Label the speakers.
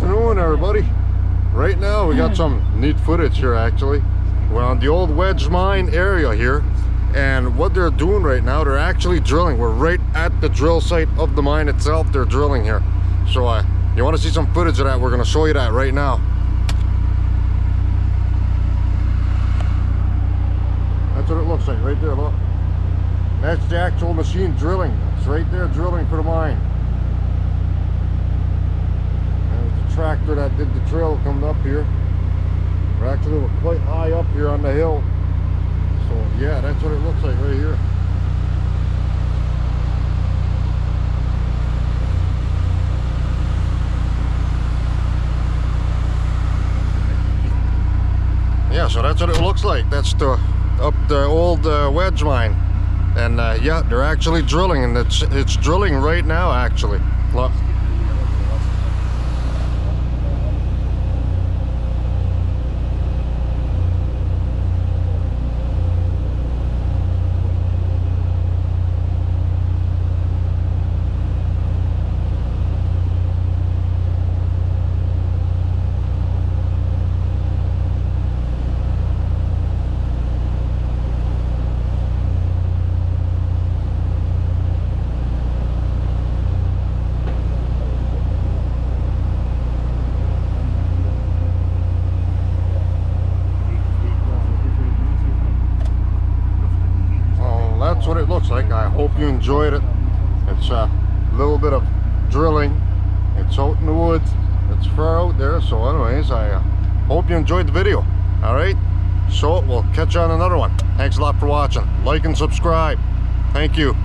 Speaker 1: afternoon, everybody. Right now we got some neat footage here. Actually, we're on the old Wedge Mine area here, and what they're doing right now, they're actually drilling. We're right at the drill site of the mine itself. They're drilling here. So you want to see some footage of that? We're going to show you that right now. That's what it looks like right there. Look, that's the actual machine drilling. It's right there drilling for the mine. Tractor that did the drill coming up here. We're actually quite high up here on the hill, so yeah, that's what it looks like right here. Yeah, so that's what it looks like. That's up the old Wedge Mine, and yeah, they're actually drilling, and it's drilling right now actually. Look. That's what it looks like. I hope you enjoyed it. It's a little bit of drilling. It's out in the woods. It's far out there. So anyways, I hope you enjoyed the video. Alright, so we'll catch you on another one. Thanks a lot for watching. Like and subscribe. Thank you.